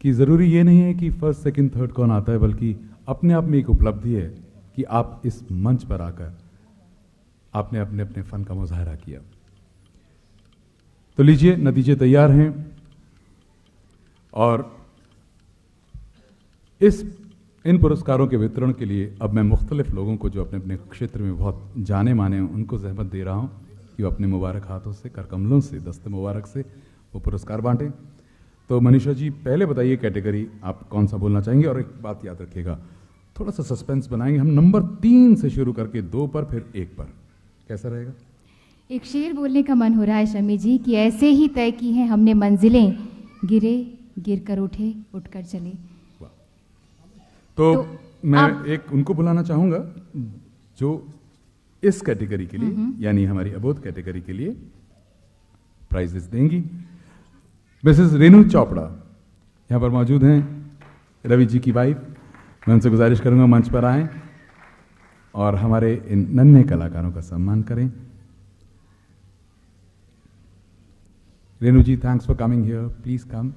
कि ज़रूरी ये नहीं है कि फर्स्ट सेकंड थर्ड कौन आता है, बल्कि अपने आप में एक उपलब्धि है कि आप इस मंच पर आकर आपने अपने अपने फन का मुजाहरा किया। तो लीजिए, नतीजे तैयार हैं और इन पुरस्कारों के वितरण के लिए अब मैं मुख्तलिफ लोगों को जो अपने अपने क्षेत्र में बहुत जाने माने हैं उनको जहमत दे रहा हूं कि वो अपने मुबारक हाथों से, करकमलों से, दस्ते मुबारक से वो पुरस्कार बांटें। तो मनीषा जी, पहले बताइए कैटेगरी आप कौन सा बोलना चाहेंगे, और एक बात याद रखिएगा, थोड़ा सा सस्पेंस बनाएंगे, हम नंबर 3 से शुरू करके 2 पर फिर 1 पर, कैसा रहेगा? एक शेर बोलने का मन हो रहा है शमी जी कि ऐसे ही तय की हैं हमने मंजिलें, गिरे गिर कर उठे, उठकर चले। तो मैं एक उनको बुलाना चाहूंगा जो इस कैटेगरी के लिए, यानी हमारी अबोध कैटेगरी के लिए प्राइजेस देंगी। मिसेस रेनू चोपड़ा यहाँ पर मौजूद हैं, रवि जी की वाइफ। मैं उनसे गुजारिश करूंगा मंच पर आएं और हमारे इन नन्हे कलाकारों का सम्मान करें। Renu ji, thanks for coming here, please come.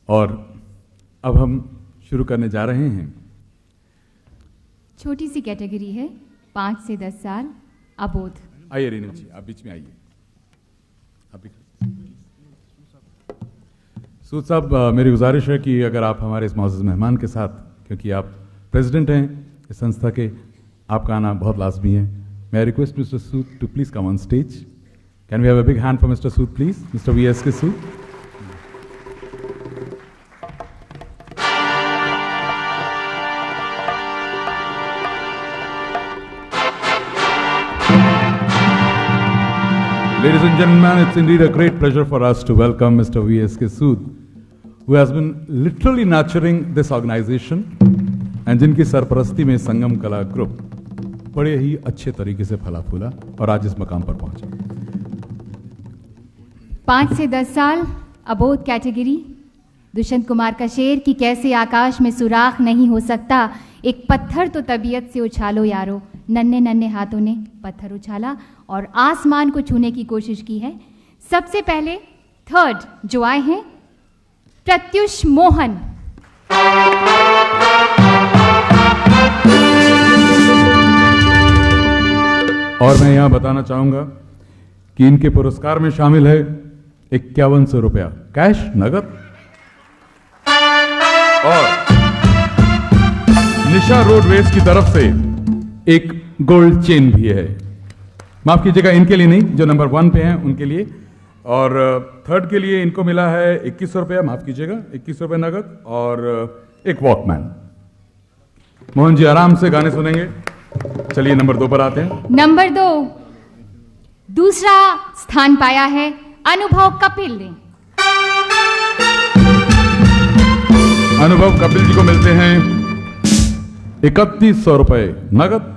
और अब हम शुरू करने जा रहे हैं। छोटी सी कैटेगरी है, 5 से 10 साल, अबोध। आइए रेनू जी, आप बीच में आइए। सूद साहब, मेरी गुजारिश है कि अगर आप हमारे इस मौजूद मेहमान के साथ, क्योंकि आप प्रेसिडेंट हैं इस संस्था के, आपका आना बहुत लाजमी है। मैं request mister Sood to please come on stage. Can we have a big hand for mister Sood please, mister VSK Sood. Ladies and gentlemen, it's indeed a great pleasure for us to welcome Mr. VSK Sood, who has been literally nurturing this organization and जिनकी सरपरस्ती में संगम कला group बड़े ही अच्छे तरीके से फला फूला और आज इस मकाम पर पहुंचा। 5 से 10 साल, अबोध कैटेगरी। दुष्यंत कुमार का शेर कि कैसे आकाश में सुराख नहीं हो सकता, एक पत्थर तो तबीयत से उछालो यारो। नन्हे नन्हे हाथों ने पत्थर उछाला और आसमान को छूने की कोशिश की है। सबसे पहले थर्ड जो आए हैं, प्रत्युष मोहन। और मैं यहां बताना चाहूंगा कि इनके पुरस्कार में शामिल है 5100 रुपया कैश नगद, और निशा रोडवेज की तरफ से एक गोल्ड चेन भी है। माफ कीजिएगा, इनके लिए नहीं, जो नंबर 1 पे हैं उनके लिए। और थर्ड के लिए इनको मिला है 2100 रुपया, माफ कीजिएगा 2100 रुपये नगद, और एक वॉकमैन। मोहन जी आराम से गाने सुनेंगे। चलिए नंबर 2 पर आते हैं। नंबर 2 दूसरा स्थान पाया है अनुभव कपिल ने। अनुभव कपिल जी को मिलते हैं 3100 रुपए नगद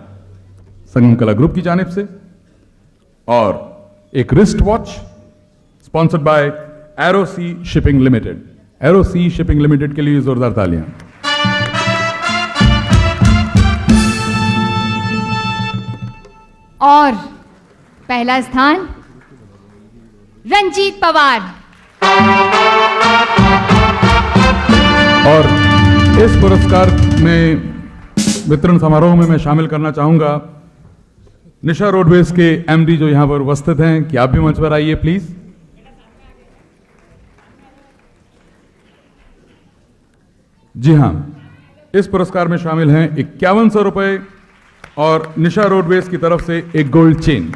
संगम कला ग्रुप की जानिब से, और एक wrist watch sponsored by Aero Sea Shipping Limited. Aero Sea Shipping Limited के लिए जोरदार तालियां। और पहला स्थान रंजीत पवार। और इस पुरस्कार में वितरण समारोह में मैं शामिल करना चाहूंगा निशा रोडवेज के MD जो यहां पर उपस्थित हैं, कि आप भी मंच पर आइए प्लीज। जी हां, इस पुरस्कार में शामिल हैं 5100 रुपए और निशा रोडवेज की तरफ से एक गोल्ड चेन।